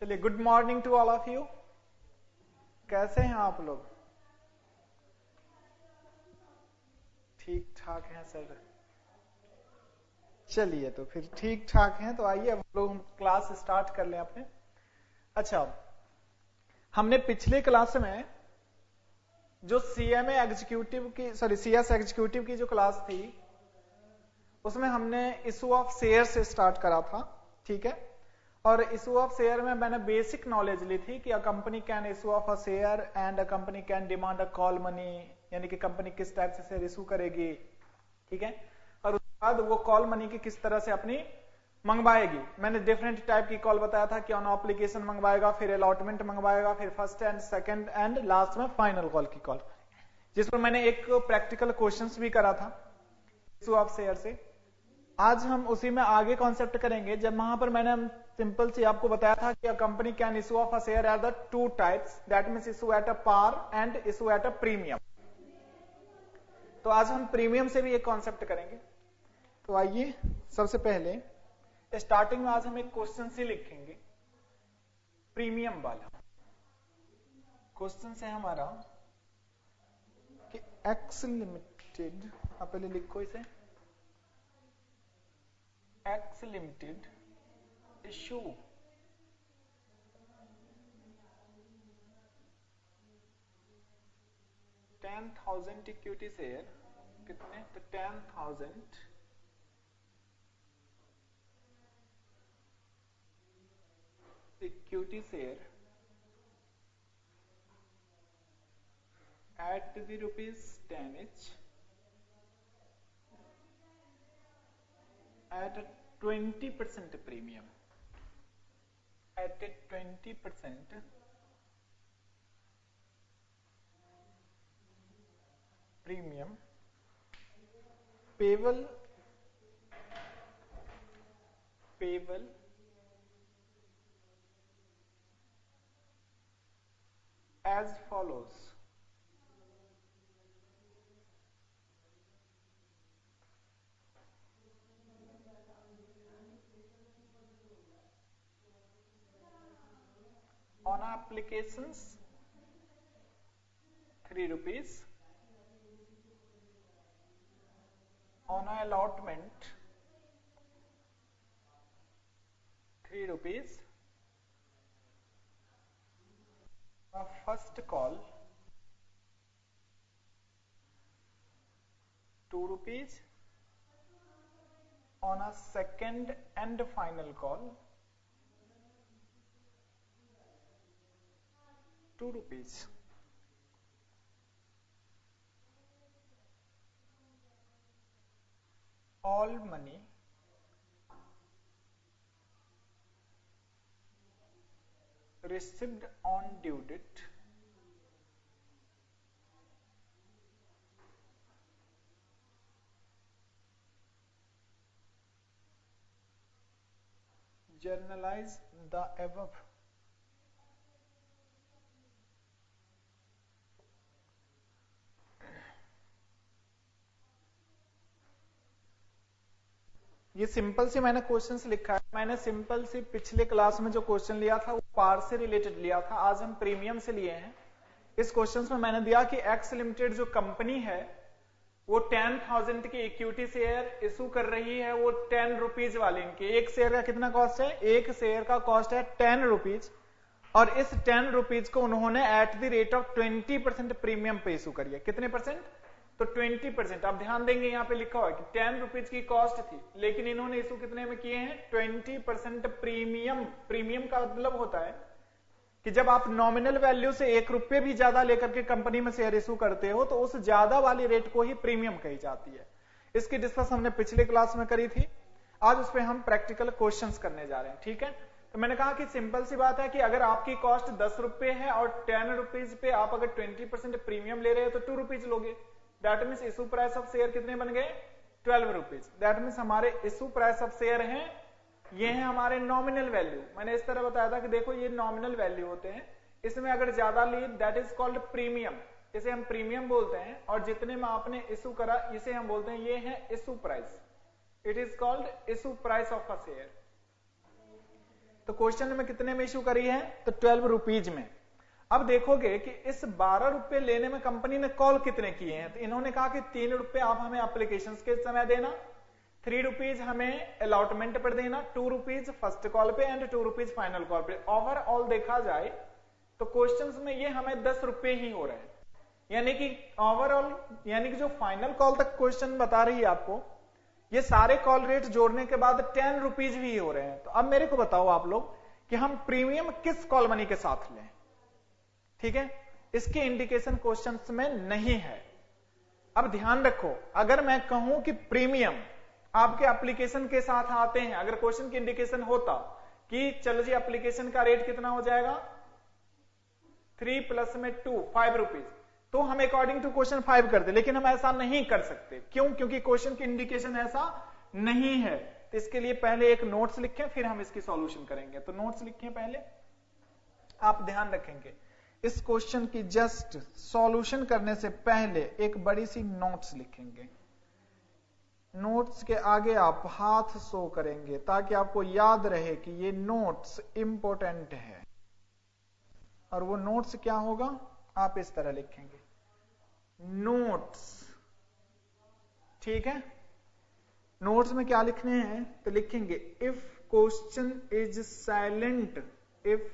चलिए, good morning to all of you. कैसे हैं आप लोग? ठीक ठाक हैं सर? चलिए, तो फिर ठीक ठाक हैं तो आइए अब लोग क्लास स्टार्ट कर लें अपने। अच्छा, हमने पिछले क्लास में जो सीएमए एग्जीक्यूटिव की सीएस एग्जीक्यूटिव की जो क्लास थी उसमें हमने इशू ऑफ शेयर से स्टार्ट करा था, ठीक है। और इशू ऑफ शेयर में मैंने बेसिक नॉलेज ली थी कि a company can issue of a share and a company can demand a call money, यानी कि कंपनी किस टाइप से शेयर इशू करेगी, ठीक है। और उसके बाद वो कॉल मनी की किस तरह से अपनी मंगवाएगी। मैंने डिफरेंट टाइप की कॉल बताया था कि ऑन एप्लीकेशन मंगवाएगा, फिर अलॉटमेंट मंगवाएगा, फिर first and second and last में फाइनल कॉल की कॉल, जिस पर मैंने एक प्रैक्टिकल क्वेश्चंस भी करा था इशू ऑफ शेयर से। आज हम उसी में आगे कॉन्सेप्ट करेंगे। जब वहां पर मैंने सिंपल सी आपको बताया था कि a company can issue of a share at the two types, that means issue at a par and issue at a premium. तो आज हम प्रीमियम से भी एक कॉन्सेप्ट करेंगे। तो आइए, सबसे पहले स्टार्टिंग में आज हम एक क्वेश्चन से लिखेंगे प्रीमियम वाला। क्वेश्चन है हमारा कि एक्स लिमिटेड, आप पहले लिखो इसे, x limited issue $10,000 equity share, कितने? तो 10,000 equity share at the ₹10 each at a 20% premium, at a 20% premium payable as follows. On applications ₹3, on allotment ₹3, a first call ₹2, on a second and final call ₹2. All money received on due date journalize the above. ये simple सी मैंने questions लिखा है। मैंने simple सी पिछले class में जो question लिया था वो पार से रिलेटेड लिया था, आज हम प्रीमियम से लिए हैं। इस क्वेश्चन में मैंने दिया कि एक्स लिमिटेड जो कंपनी है वो 10,000 की इक्विटी शेयर इशू कर रही है, वो ₹10 वाले इनके। एक शेयर का कितना कॉस्ट है? एक शेयर का कॉस्ट है ₹10, और इस ₹10 को उन्होंने at the rate of 20% premium पे इशू करी है। कितने परसेंट? तो 20%। आप ध्यान देंगे यहाँ पे लिखा हुआ है कि ₹10 की कॉस्ट थी, लेकिन इन्होंने इशू कितने में किए हैं? 20% प्रीमियम। प्रीमियम का मतलब होता है कि जब आप नॉमिनल वैल्यू से ₹1 भी ज्यादा लेकर के कंपनी में शेयर इशू करते हो तो उस ज्यादा वाली रेट को ही प्रीमियम कही जाती है। इसकी डिस्कस हमने पिछले क्लास में करी थी। आज उस पर हम प्रैक्टिकल क्वेश्चंस करने जा रहे हैं, ठीक है। तो मैंने कहा कि सिंपल सी बात है कि अगर आपकी कॉस्ट ₹10 है और ₹10 पे आप अगर 20% प्रीमियम ले रहे हो तो ₹2 लोगे। That means issue price of share कितने बन गए? ₹12। दैट मीन्स हमारे इशू प्राइस ऑफ शेयर हैं, ये हैं हमारे नॉमिनल वैल्यू। मैंने इस तरह बताया था कि देखो ये नॉमिनल वैल्यू होते हैं, इसमें अगर ज्यादा ली दैट इज कॉल्ड प्रीमियम, इसे हम प्रीमियम बोलते हैं। और जितने में आपने इशू करा इसे हम बोलते हैं, ये है issue price. It is called issue price of a share. तो क्वेश्चन में कितने में इश्यू करी है, तो 12 रुपीज में। अब देखोगे कि इस 12 रुपए लेने में कंपनी ने कॉल कितने किए हैं, तो इन्होंने कहा कि 3 रुपए आप हमें एप्लीकेशन के समय देना, 3 रुपीज हमें अलॉटमेंट पर देना, 2 रुपीज फर्स्ट कॉल पे एंड 2 रुपीज फाइनल कॉल पे। ओवरऑल देखा जाए तो क्वेश्चंस में ये हमें 10 रुपए ही हो रहे हैं, यानी कि ओवरऑल, यानी कि जो फाइनल कॉल तक क्वेश्चन बता रही है आपको, ये सारे कॉल रेट जोड़ने के बाद 10 रुपीज भी हो रहे हैं। तो अब मेरे को बताओ आप लोग कि हम प्रीमियम किस कॉल मनी के साथ लें, ठीक है, इसके इंडिकेशन क्वेश्चंस में नहीं है। अब ध्यान रखो, अगर मैं कहूं कि प्रीमियम आपके एप्लीकेशन के साथ आते हैं, अगर क्वेश्चन की इंडिकेशन होता कि चलो जी एप्लीकेशन का रेट कितना हो जाएगा 3 प्लस में 2 5 रुपीज, तो हम अकॉर्डिंग टू क्वेश्चन 5 करते, लेकिन हम ऐसा नहीं कर सकते। क्यों? क्योंकि क्वेश्चन की इंडिकेशन ऐसा नहीं है। तो इसके लिए पहले एक नोट्स लिखें, फिर हम इसकी सॉल्यूशन करेंगे। तो नोट्स लिखें पहले, आप ध्यान रखेंगे इस क्वेश्चन की जस्ट सॉल्यूशन करने से पहले एक बड़ी सी नोट्स लिखेंगे। नोट्स के आगे आप हाथ शो करेंगे ताकि आपको याद रहे कि ये नोट्स इंपॉर्टेंट है। और वो नोट्स क्या होगा, आप इस तरह लिखेंगे नोट्स, ठीक है। नोट्स में क्या लिखने हैं, तो लिखेंगे if question is silent, if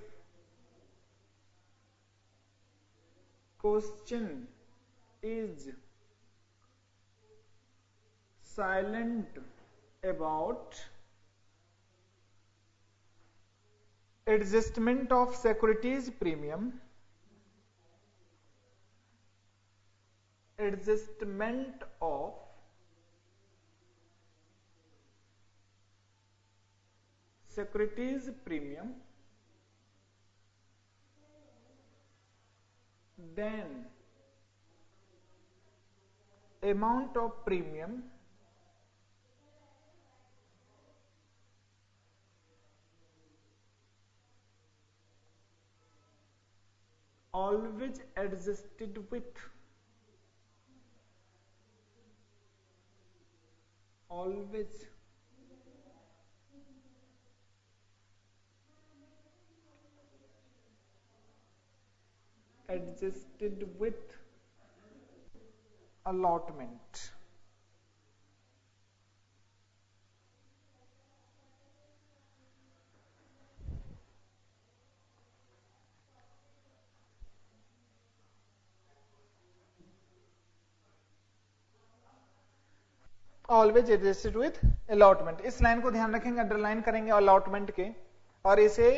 question is silent about adjustment of securities premium, adjustment of securities premium, then amount of premium always adjusted with, always adjusted with allotment। Always adjusted with allotment, इस line को ध्यान रखेंगे, underline करेंगे allotment के, और इसे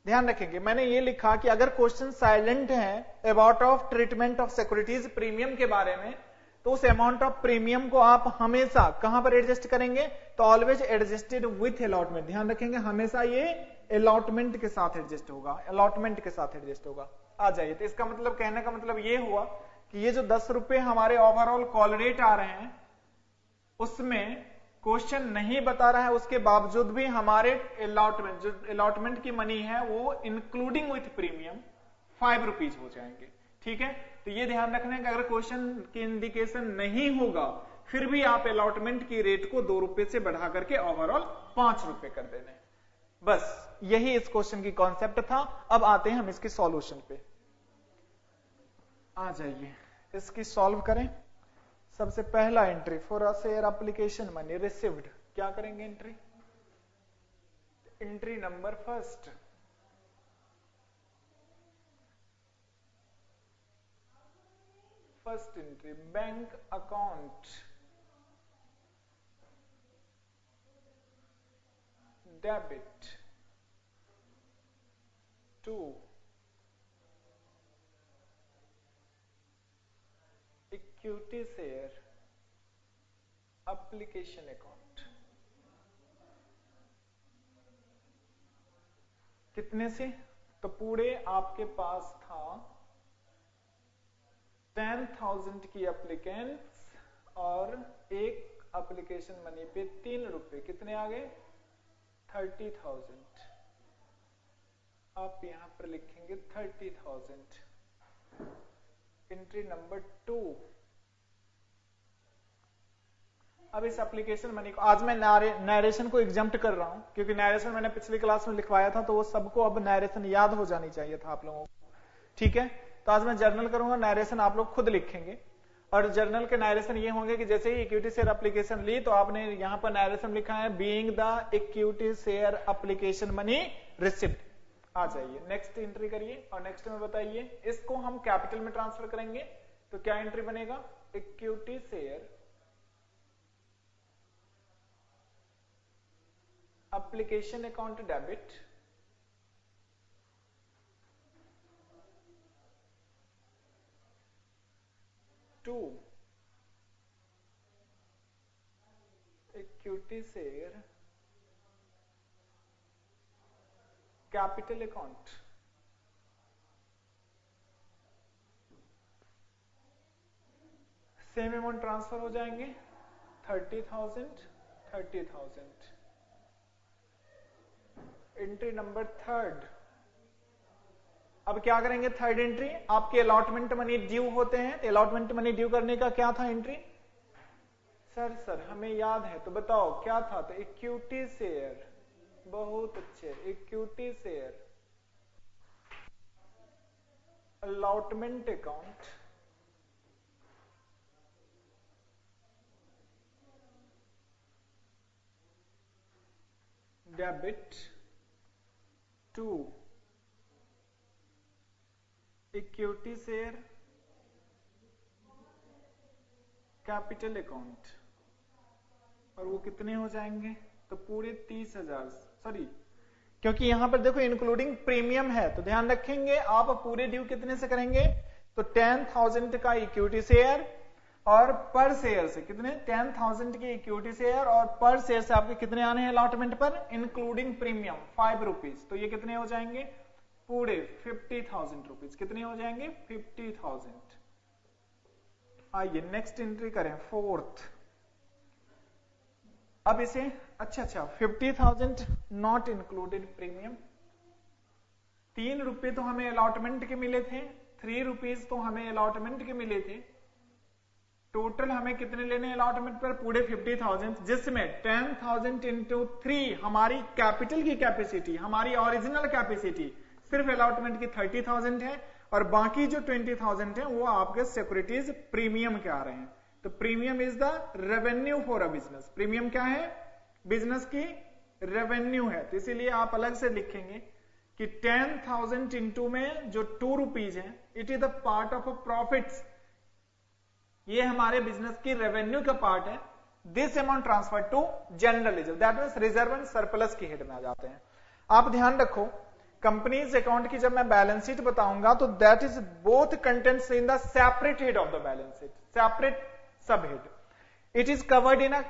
ध्यान रखेंगे। मैंने ये लिखा कि अगर क्वेश्चन साइलेंट है about of treatment of securities premium के बारे में, तो उस अमाउंट ऑफ प्रीमियम को आप हमेशा कहां पर एडजस्ट करेंगे, तो ऑलवेज एडजस्टेड विथ अलॉटमेंट। ध्यान रखेंगे हमेशा ये अलॉटमेंट के साथ एडजस्ट होगा, अलॉटमेंट के साथ एडजस्ट होगा। आ जाइए, तो इसका मतलब, कहने का मतलब ये हुआ कि ये जो 10 रुपए हमारे ओवरऑल कॉल रेट आ रहे हैं उसमें क्वेश्चन नहीं बता रहा है, उसके बावजूद भी हमारे अलॉटमेंट, जो अलॉटमेंट की मनी है वो इंक्लूडिंग विथ प्रीमियम 5 रुपीज हो जाएंगे, ठीक है। तो ये ध्यान रखना है कि अगर क्वेश्चन की इंडिकेशन नहीं होगा फिर भी आप अलॉटमेंट की रेट को 2 रुपए से बढ़ा करके ओवरऑल 5 रुपए कर देने। बस यही इस क्वेश्चन की कॉन्सेप्ट था। अब आते हैं हम इसके सॉल्यूशन पे। आ जाइए, इसकी सॉल्व करें। सबसे पहला entry for a share application money received, क्या करेंगे entry, entry number first, first entry bank account debit to equity share application account. कितने से, तो पूरे आपके पास था 10,000 की एप्लीकेंट्स और एक एप्लीकेशन मनी पे 3 रुपए, कितने आ गए 30,000। आप यहां पर लिखेंगे 30,000। एंट्री नंबर 2, अब इस एप्लीकेशन मनी को आज मैं नरेशन को एग्जाम्प्ट कर रहा हूं, क्योंकि नरेशन मैंने पिछली क्लास में लिखवाया था, तो वो सबको अब नरेशन याद हो जानी चाहिए था आप लोगों को। ठीक है, तो आज मैं जर्नल करूंगा, नरेशन आप लोग खुद लिखेंगे। और जर्नल के नरेशन ये होंगे कि जैसे ही इक्विटी शेयर एप्लीकेशन ली तो आपने यहां पर नरेशन लिखा है being the equity share application money receipt, आ जाइए नेक्स्ट एंट्री करिए और नेक्स्ट में बताइए। इसको हम कैपिटल में ट्रांसफर करेंगे तो क्या एंट्री बनेगा, equity share application account debit to equity share capital account. Same amount transfer हो जाएंगे 30,000 30,000। Entry number third. अब क्या करेंगे थर्ड एंट्री, आपके अलॉटमेंट मनी ड्यू होते हैं, अलॉटमेंट मनी ड्यू करने का क्या था एंट्री, सर हमें याद है तो बताओ क्या था, तो इक्विटी शेयर, बहुत अच्छे, equity share allotment account debit to equity share capital account, और वो कितने हो जाएंगे, तो पूरे 30,000, सॉरी क्योंकि यहां पर देखो इंक्लूडिंग प्रीमियम है तो ध्यान रखेंगे आप पूरे ड्यू कितने से करेंगे, तो 10,000 का इक्विटी शेयर और पर शेयर से कितने, 10,000 की इक्विटी शेयर और पर शेयर से आपके कितने आने हैं अलॉटमेंट पर, इंक्लूडिंग प्रीमियम 5 रुपीज, तो ये कितने हो जाएंगे पूरे 50,000 रुपीज, कितने हो जाएंगे 50,000। आइए नेक्स्ट एंट्री करें फोर्थ। अब इसे अच्छा 50,000 नॉट इंक्लूडेड प्रीमियम, 3 रुपए तो हमें अलॉटमेंट के मिले थे, 3 रुपीज तो हमें अलॉटमेंट के मिले थे, टोटल हमें कितने लेने अलॉटमेंट पर, पूरे 50,000, जिसमें 10,000 इंटू 3 हमारी कैपिटल की कैपेसिटी, हमारी ओरिजिनल कैपेसिटी सिर्फ अलॉटमेंट की 30,000 है, और बाकी जो 20,000 है वो आपके सिक्योरिटीज प्रीमियम के आ रहे हैं। तो premium is the revenue for a business, premium क्या है, बिजनेस की रेवेन्यू है, तो इसीलिए आप अलग से लिखेंगे कि 10,000 इंटू में जो 2 रुपीज है, it is the part of profits, ये हमारे बिजनेस की रेवेन्यू का पार्ट है। This amount transfer to general reserve, that means reserve and surplus की हेड में आ जाते हैं। आप ध्यान रखो कंपनीज अकाउंट की जब मैं बैलेंस शीट बताऊंगा तो that is both contents in the separate head of the balance sheet, separate sub head, it is covered in a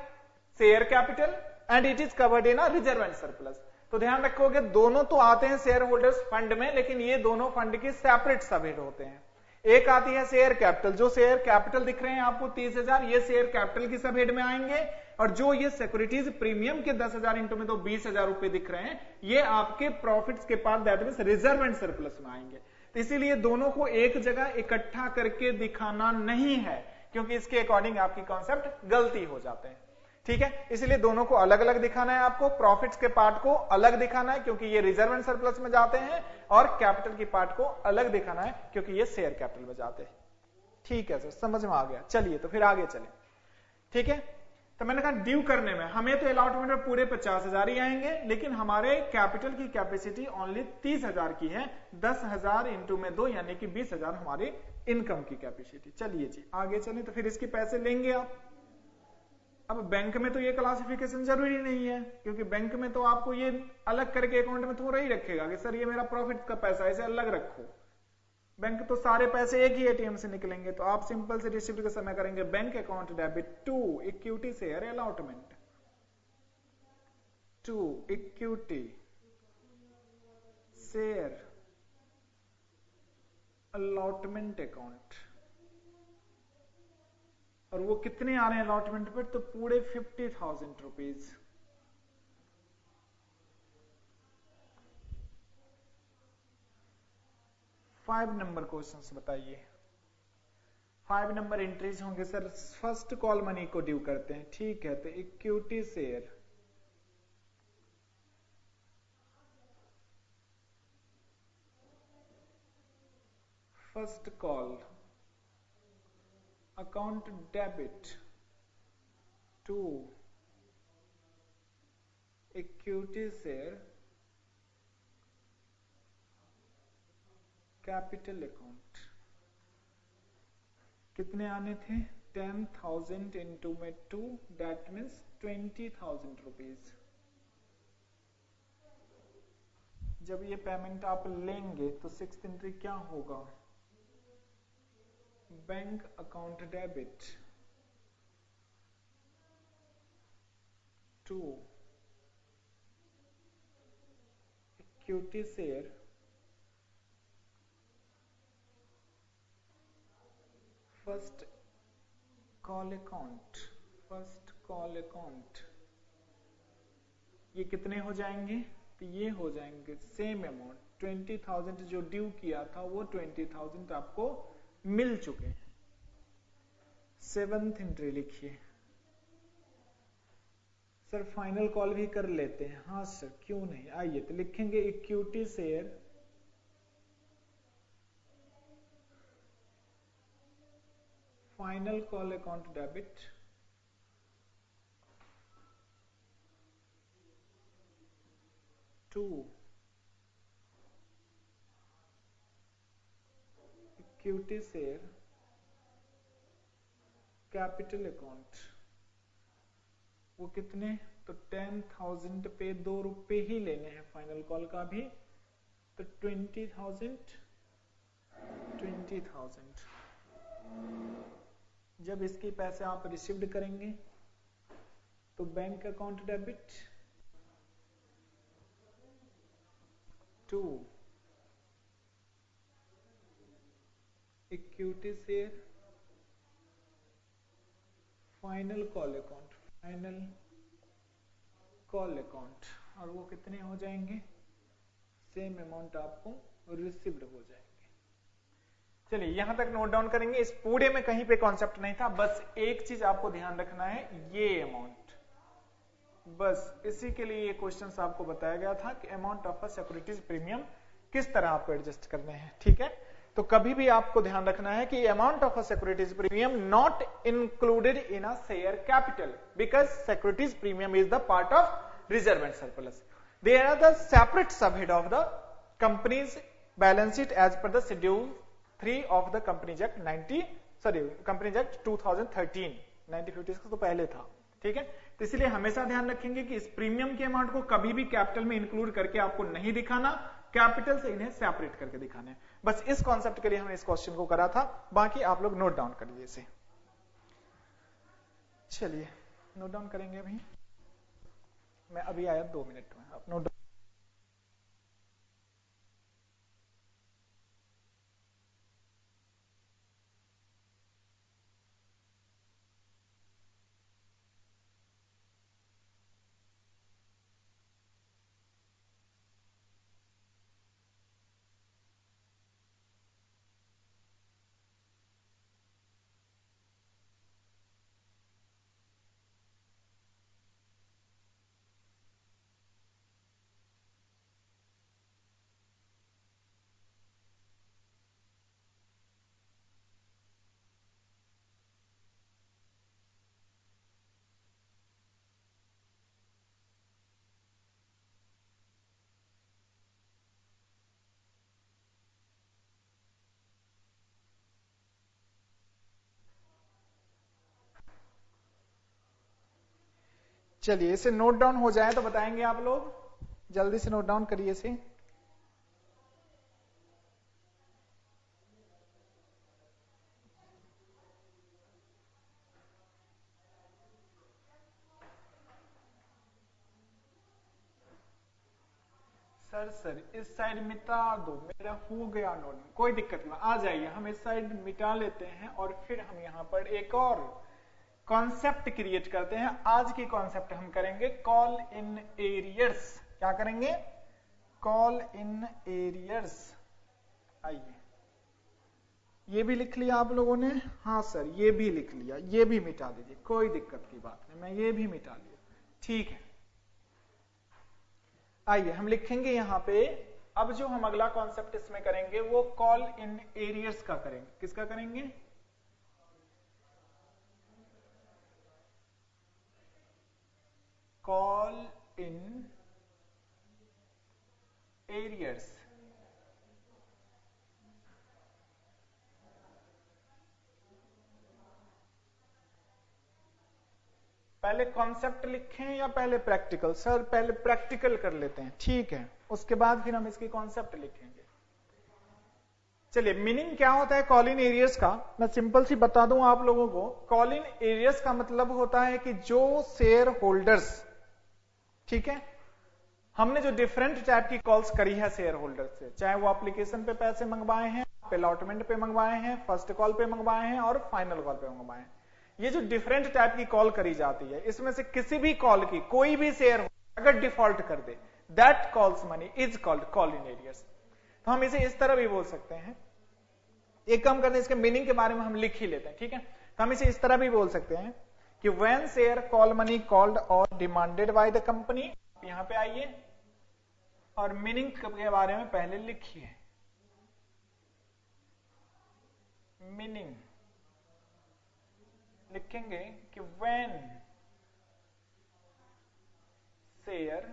share capital and it is covered in a reserve and surplus. तो ध्यान रखोगे दोनों तो आते हैं share holders fund में, लेकिन ये दोनों फंड की सेपरेट सब हेड होते हैं। एक आती है शेयर कैपिटल, जो शेयर कैपिटल दिख रहे हैं आपको 30,000, ये शेयर कैपिटल की सब हेड में आएंगे, और जो ये सिक्योरिटीज प्रीमियम के 10,000 इंटू में तो 20,000 रुपए दिख रहे हैं, ये आपके प्रॉफिट्स के part, that means reserve and surplus में आएंगे। तो इसीलिए दोनों को एक जगह इकट्ठा करके दिखाना नहीं है, क्योंकि इसके अकॉर्डिंग आपकी कॉन्सेप्ट गलती हो जाते हैं। ठीक है, इसलिए दोनों को अलग अलग दिखाना है, आपको प्रॉफिट्स के पार्ट को अलग दिखाना है क्योंकि ये रिजर्व एंड सरप्लस में जाते हैं, और कैपिटल की पार्ट को अलग दिखाना है क्योंकि ये शेयर कैपिटल में जाते हैं। ठीक है सर, समझ में आ गया, चलिए तो फिर आगे चलें। ठीक है, तो मैंने कहा ड्यू करने में हमें तो अलॉटमेंट में पूरे 50,000 ही आएंगे, लेकिन हमारे कैपिटल की कैपेसिटी ओनली 30,000 की है, 10,000 इंटू में 2 यानी कि 20,000 हमारी इनकम की कैपेसिटी। चलिए जी आगे चलें, तो फिर इसके पैसे लेंगे आप। अब बैंक में तो ये क्लासिफिकेशन जरूरी नहीं है, क्योंकि बैंक में तो आपको ये अलग करके अकाउंट में थोड़ा ही रखेगा कि सर ये मेरा प्रॉफिट का पैसा है, इसे अलग रखो। बैंक तो सारे पैसे एक ही एटीएम से निकलेंगे, तो आप सिंपल से रिसिप्ट के समय करेंगे bank account debit to equity share allotment, to equity share allotment account, और वो कितने आ रहे हैं अलॉटमेंट पर, तो पूरे 50,000 रुपीज। फाइव नंबर क्वेश्चन बताइए, 5 नंबर एंट्रीज होंगे सर। फर्स्ट कॉल मनी को ड्यू करते हैं, ठीक है। तो equity share, first call account debit to equity share capital account. कितने आने थे? 10,000 इंटू में 2, दैट मीन्स 20,000 रुपीज। जब ये पेमेंट आप लेंगे तो 6th एंट्री क्या होगा? Bank account debit to equity share first call account, first call account. ये कितने हो जाएंगे? तो ये हो जाएंगे सेम अमाउंट, 20,000 जो ड्यू किया था वो 20,000 आपको मिल चुके हैं। 7th एंट्री लिखिए। सर फाइनल कॉल भी कर लेते हैं। हाँ सर क्यों नहीं, आइए तो लिखेंगे equity share final call account debit to equity share capital account. वो कितने? तो 10,000 पे 2 रुपए ही लेने हैं फाइनल कॉल का भी, तो 20,000। जब इसके पैसे आप रिसीव्ड करेंगे तो bank account debit to equity share final call account, final call account. और वो कितने हो जाएंगे? सेम अमाउंट आपको रिसीव्ड हो जाएंगे। चलिए यहां तक नोट डाउन करेंगे। इस पूरे में कहीं पे कॉन्सेप्ट नहीं था, बस एक चीज आपको ध्यान रखना है, ये अमाउंट, बस इसी के लिए ये क्वेश्चंस आपको बताया गया था कि amount of a securities premium किस तरह आपको एडजस्ट करने हैं, ठीक है। तो कभी भी आपको ध्यान रखना है कि amount of a securities premium not included in a share capital because securities premium is the part of reserve and surplus. They are the separate subhead of the companies balance sheet as per the schedule 3 of the companies act 2013। 1956 तो पहले था, ठीक है। तो इसलिए हमेशा ध्यान रखेंगे कि इस प्रीमियम के अमाउंट को कभी भी कैपिटल में इंक्लूड करके आपको नहीं दिखाना, कैपिटल से इन्हें सेपरेट करके दिखाना है। बस इस कॉन्सेप्ट के लिए हमने इस क्वेश्चन को करा था, बाकी आप लोग नोट डाउन करिए इसे। चलिए नोट डाउन करेंगे अभी, मैं अभी आया 2 मिनट में, आप नोट डाउन। चलिए इसे नोट डाउन हो जाए तो बताएंगे आप लोग, जल्दी से नोट डाउन करिए इसे। सर इस साइड मिटा दो, मेरा हो गया नोट, कोई दिक्कत नहीं, आ जाइए हम इस साइड मिटा लेते हैं और फिर हम यहाँ पर एक और कॉन्सेप्ट क्रिएट करते हैं। आज की कॉन्सेप्ट हम करेंगे कॉल इन एरियर्स। क्या करेंगे? Call in arrears. आइए ये भी लिख लिया आप लोगों ने? हाँ सर ये भी लिख लिया, ये भी मिटा दीजिए, कोई दिक्कत की बात नहीं, मैं ये भी मिटा लिया। ठीक है, आइए हम लिखेंगे यहां पे। अब जो हम अगला कॉन्सेप्ट इसमें करेंगे वो कॉल इन एरियर्स का करेंगे। किसका करेंगे? Call in arrears. पहले कॉन्सेप्ट लिखें या पहले प्रैक्टिकल? सर पहले प्रैक्टिकल कर लेते हैं, ठीक है, उसके बाद फिर हम इसकी कॉन्सेप्ट लिखेंगे। चलिए, मीनिंग क्या होता है कॉल इन एरियर्स का, मैं सिंपल सी बता दूं आप लोगों को। कॉल इन एरियर्स का मतलब होता है कि जो शेयर होल्डर्स, ठीक है, हमने जो डिफरेंट टाइप की कॉल्स करी है शेयर होल्डर से, चाहे वो एप्लीकेशन पे पैसे मंगवाए हैं, अलॉटमेंट पे मंगवाए हैं, फर्स्ट कॉल पे मंगवाए हैं और फाइनल कॉल पे मंगवाए हैं, ये जो डिफरेंट टाइप की कॉल करी जाती है, इसमें से किसी भी कॉल की कोई भी शेयर अगर डिफॉल्ट कर दे, that calls money is called call in arrears. तो हम इसे इस तरह भी बोल सकते हैं। एक काम करते हैं, इसके मीनिंग के बारे में हम लिख ही लेते हैं, ठीक है। तो हम इसे इस तरह भी बोल सकते हैं कि when share call money called और डिमांडेड बाय द कंपनी, यहां पे आइए और मीनिंग के बारे में पहले लिखिए। मीनिंग लिखेंगे कि when share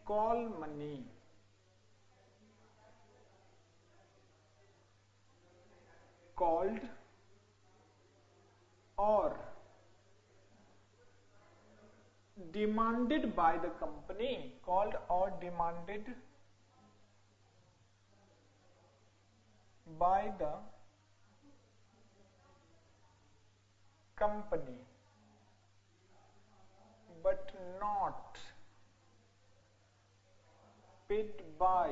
call money called और demanded by the company, called or demanded by the company but not paid by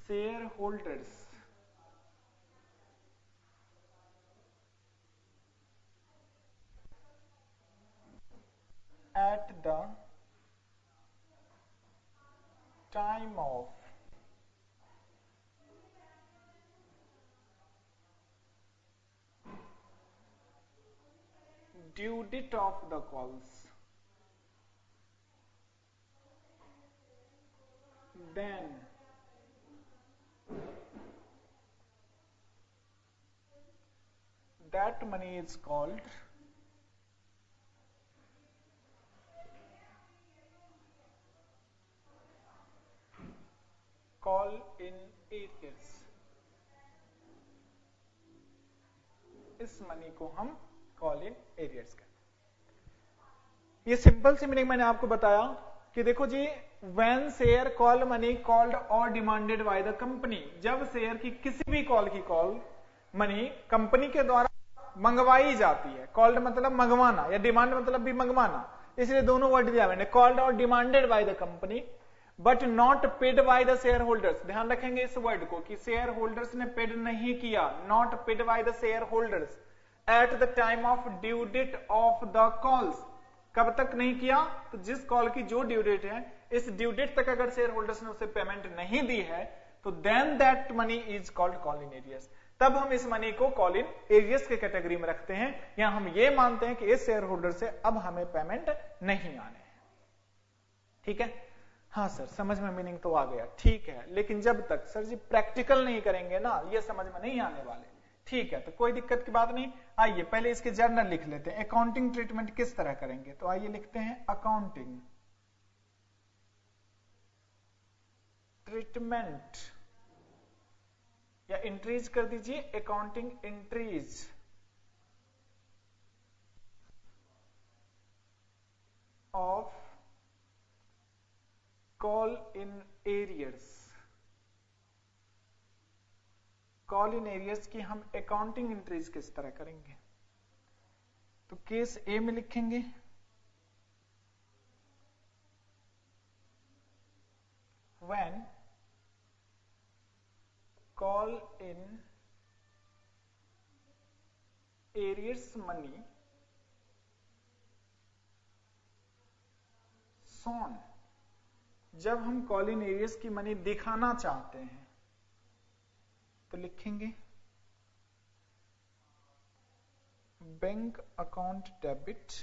shareholders at the time of due date of the calls, then that money is called call in arrears। इस money को हम call in arrears कहते हैं। ये simple सी meaning मैंने आपको बताया कि देखो जी, when share call money called और डिमांडेड बाय द कंपनी, जब शेयर की किसी भी कॉल की कॉल मनी कंपनी के द्वारा मंगवाई जाती है। कॉल्ड मतलब मंगवाना या डिमांड मतलब भी मंगवाना, इसलिए दोनों वर्ड दिया मैंने, कॉल्ड और demanded by the company but not paid by the share holders. ध्यान रखेंगे इस वर्ड को कि शेयर होल्डर्स ने पेड नहीं किया, not paid by the share holders at the time of due date of the calls. कब तक नहीं किया? तो जिस कॉल की जो ड्यू डेट है, इस ड्यू डेट तक अगर शेयर होल्डर्स ने उसे पेमेंट नहीं दी है, तो then that money is called call in arrears. तब हम इस मनी को कॉल इन एरियर्स के कैटेगरी में रखते हैं, या हम ये मानते हैं कि इस शेयर होल्डर से अब हमें पेमेंट नहीं आने हैं। ठीक है, हाँ सर समझ में मीनिंग तो आ गया, ठीक है, लेकिन जब तक सर जी प्रैक्टिकल नहीं करेंगे ना, ये समझ में नहीं आने वाले। ठीक है, तो कोई दिक्कत की बात नहीं। आइए पहले इसके जर्नल लिख लेते हैं, अकाउंटिंग ट्रीटमेंट किस तरह करेंगे। तो आइए लिखते हैं अकाउंटिंग ट्रीटमेंट, या एंट्रीज कर दीजिए, accounting entries of call in arrears. Call in arrears की हम अकाउंटिंग एंट्रीज किस तरह करेंगे। तो केस ए में लिखेंगे when call in arrears money soon, जब हम कॉलिन एरियस की मनी दिखाना चाहते हैं तो लिखेंगे bank account debit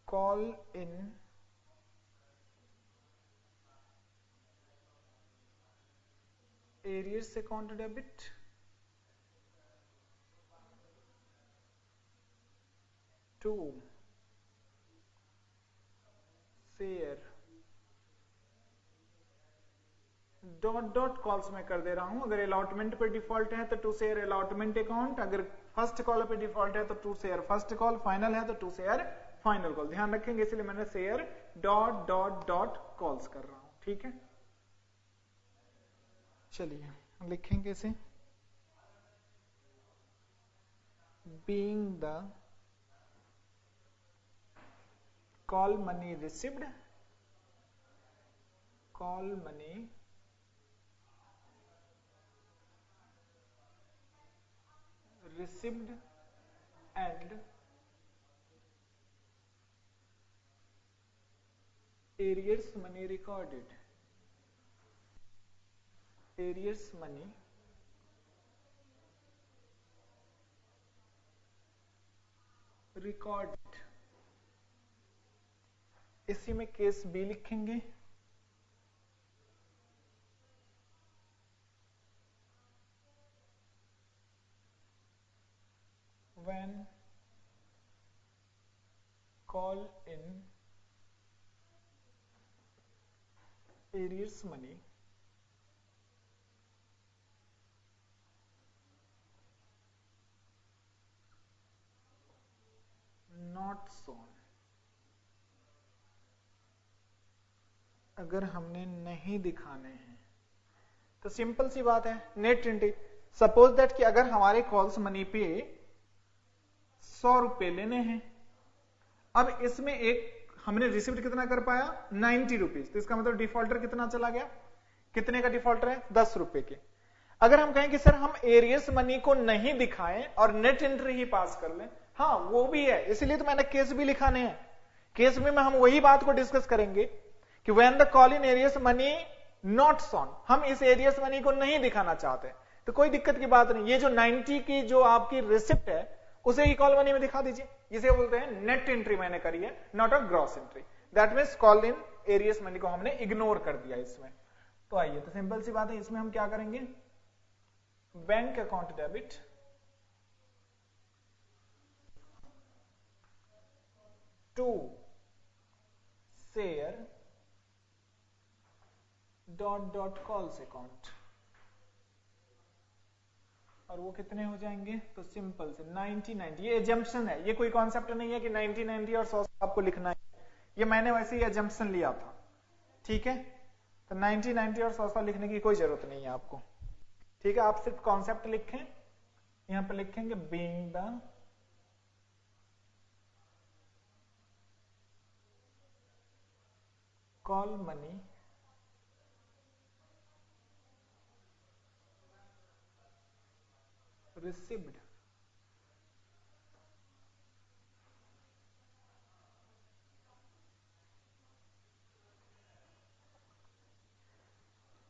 call in arrears account debit to share dot dot calls में कर दे रहा हूं। अगर अलॉटमेंट पे डिफॉल्ट है तो टू शेयर अलॉटमेंट अकाउंट, अगर फर्स्ट कॉल पे डिफॉल्ट है तो to share first call, final है तो टू शेयर फाइनल कॉल। ध्यान रखेंगे, इसलिए मैंने share dot dot dot calls कर रहा हूं। ठीक है, चलिए लिखेंगे इसे being the call money received, call money received and arrears money recorded, arrears money recorded। इसी में केस बी लिखेंगे when call in arrears money not shown, अगर हमने नहीं दिखाने हैं तो सिंपल सी बात है, नेट एंट्री। सपोज दैट कि अगर हमारे कॉल्स मनी पे 100 रुपए लेने हैं, अब इसमें एक हमने रिसीव्ड कितना कर पाया 90 रुपीज, तो इसका मतलब डिफॉल्टर कितना चला गया, कितने का डिफॉल्टर है 10 रुपए के। अगर हम कहें कि सर हम एरियस मनी को नहीं दिखाएं और नेट एंट्री ही पास कर लें, हाँ वो भी है, इसीलिए तो मैंने केस भी लिखाने हैं। केस में हम वही बात को डिस्कस करेंगे कि when the call in areas money not shown, हम इस एरियस मनी को नहीं दिखाना चाहते, तो कोई दिक्कत की बात नहीं। ये जो 90 की जो आपकी रिसिप्ट है उसे ही कॉल मनी में दिखा दीजिए, इसे बोलते हैं नेट एंट्री मैंने करी है, not a gross entry. That means call in areas money को हमने इग्नोर कर दिया इसमें। तो आइए, तो सिंपल सी बात है, इसमें हम क्या करेंगे, bank account debit to share dot dot calls account, और वो कितने हो जाएंगे, तो सिंपल से 90-90। ये एजम्पशन है, ये कोई कॉन्सेप्ट नहीं है कि 90-90 और 100 आपको लिखना है, ये मैंने वैसे ही एजम्पशन लिया था। ठीक है, तो 90-90 और 100 लिखने की कोई जरूरत नहीं है आपको। ठीक है, आप सिर्फ कॉन्सेप्ट लिखें, यहां पर लिखेंगे being the call money received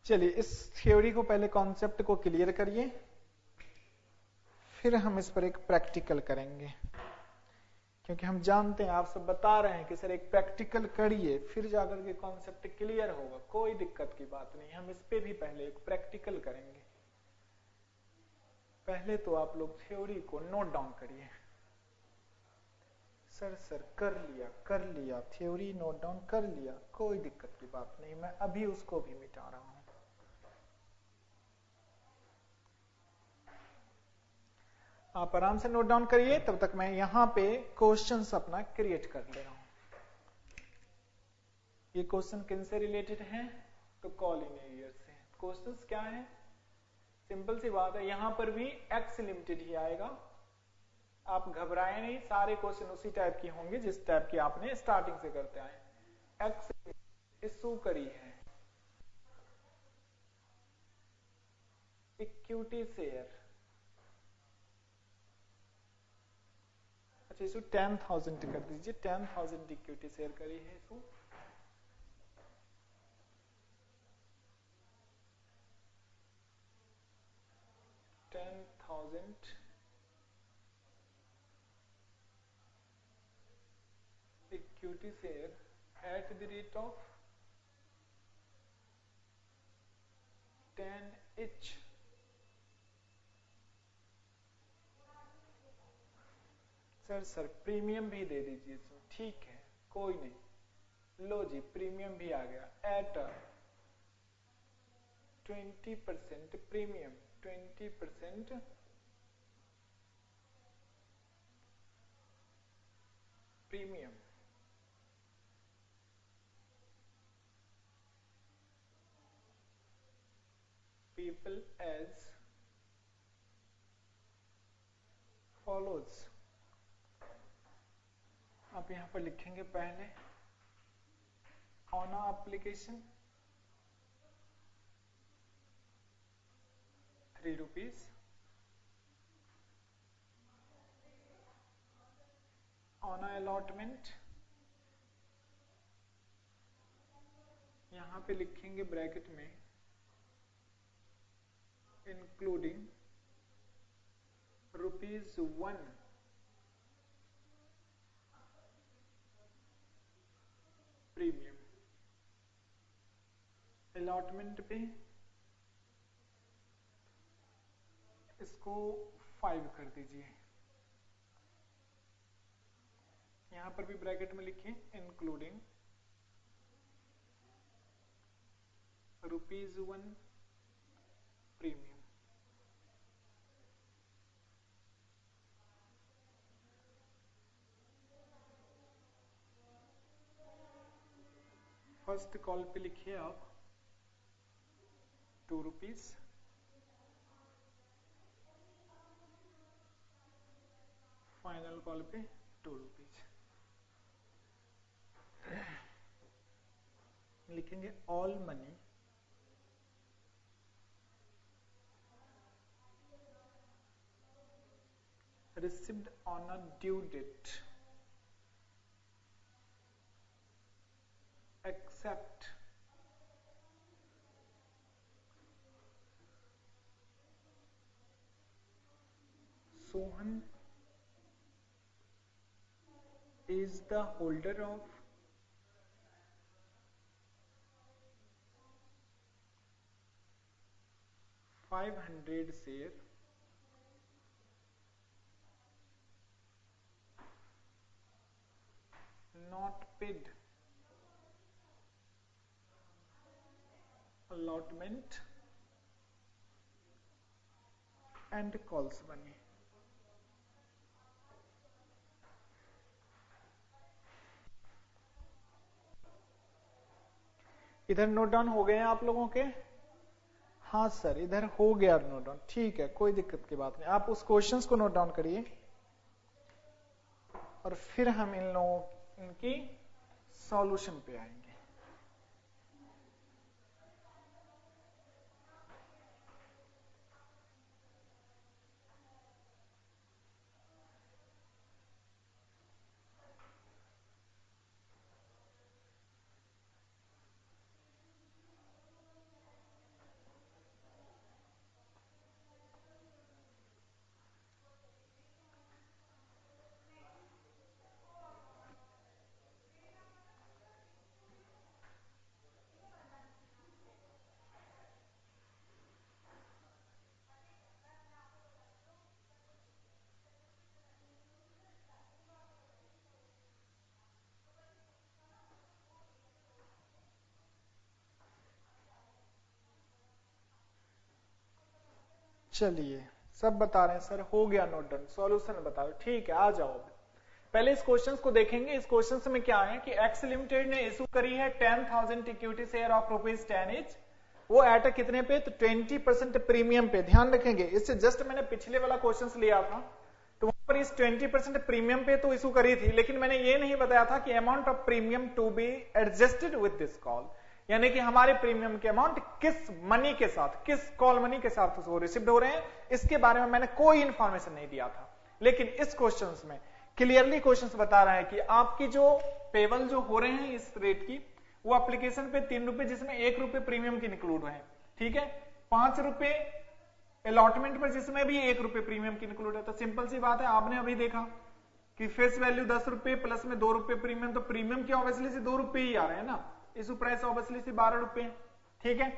चलिए इस थ्योरी को पहले कॉन्सेप्ट को क्लियर करिए, फिर हम इस पर एक प्रैक्टिकल करेंगे, क्योंकि हम जानते हैं, आप सब बता रहे हैं कि सर एक प्रैक्टिकल करिए फिर जाकर के कॉन्सेप्ट क्लियर होगा, कोई दिक्कत की बात नहीं। हम इस पे भी पहले एक प्रैक्टिकल करेंगे। पहले तो आप लोग थ्योरी को नोट डाउन करिए। सर कर लिया थ्योरी नोट डाउन कर लिया, कोई दिक्कत की बात नहीं, मैं अभी उसको भी मिटा रहा हूं। आप आराम से नोट डाउन करिए, तब तक मैं यहां पे क्वेश्चंस अपना क्रिएट कर ले रहा हूं। ये क्वेश्चन किन से रिलेटेड है, तो कॉल इन एरियर्स से। क्वेश्चंस क्या है, सिंपल सी बात है, यहां पर भी एक्स लिमिटेड ही आएगा, आप घबराए नहीं, सारे क्वेश्चन उसी टाइप की होंगे जिस टाइप की आपने स्टार्टिंग से करते आए। एक्स इशू करी है इक्विटी शेयर अच्छा इशू 10,000 कर दीजिए, 10,000 इक्विटी शेयर करी है issue. equity share at the rate of 10 each। Sir premium भी दे दीजिए इसमें, ठीक है कोई नहीं, लो जी प्रीमियम भी आ गया at 20% premium, 20% premium. people as follows। आप यहां पर लिखेंगे पहले on application 3 rupees, on allotment यहां पे लिखेंगे ब्रैकेट में इंक्लूडिंग ₹1 प्रीमियम। अलॉटमेंट पे इसको 5 कर दीजिए, यहां पर भी ब्रैकेट में लिखिए इंक्लूडिंग ₹1 प्रीमियम। फर्स्ट कॉल पे लिखिए आप 2 रुपीज, फाइनल कॉल पे 2 रुपीज। लिखेंगे all money received on a due date except Sohan is the holder of $500 share not paid allotment and calls money। इधर नोट डाउन हो गए हैं आप लोगों के? हाँ सर इधर हो गया नोट डाउन, ठीक है कोई दिक्कत की बात नहीं। आप उस क्वेश्चंस को नोट डाउन करिए और फिर हम इन लोगों इनकी सॉल्यूशन पे आएंगे। चलिए सब बता रहे हैं सर हो गया नोट डाउन, सॉल्यूशन बताओ, ठीक है आ जाओ। पहले इस क्वेश्चंस को देखेंगे। इस क्वेश्चंस में क्या है कि एक्स लिमिटेड ने इशू करी है 10,000 इक्विटी शेयर ऑफ ₹10 इच, वो एट कितने पे, तो 20% प्रीमियम पे। ध्यान रखेंगे इससे जस्ट मैंने पिछले वाला क्वेश्चंस लिया था तो वहां पर इस 20% प्रीमियम पे तो इशू करी थी, लेकिन मैंने ये नहीं बताया था कि amount of premium to be adjusted with this call, यानी कि हमारे प्रीमियम के अमाउंट किस मनी के साथ, किस कॉल मनी के साथ रिसीव्ड हो रहे हैं, इसके बारे में मैंने कोई इंफॉर्मेशन नहीं दिया था। लेकिन इस क्वेश्चंस में क्लियरली क्वेश्चन बता रहा है कि आपकी जो पेबल जो हो रहे हैं इस रेट की, वो एप्लीकेशन पे 3 रुपए, जिसमें 1 रुपए प्रीमियम की इंक्लूड है, ठीक है, 5 रुपए अलॉटमेंट पर जिसमें भी 1 रुपए प्रीमियम की इंक्लूड है। तो सिंपल सी बात है, आपने अभी देखा कि फेस वैल्यू 10 रुपए प्लस में 2 रुपए प्रीमियम, तो प्रीमियम की ऑब्वियसली से 2 रुपए ही आ रहे हैं ना, इशू प्राइस ऑब्वियसली से 12 रुपए, ठीक है।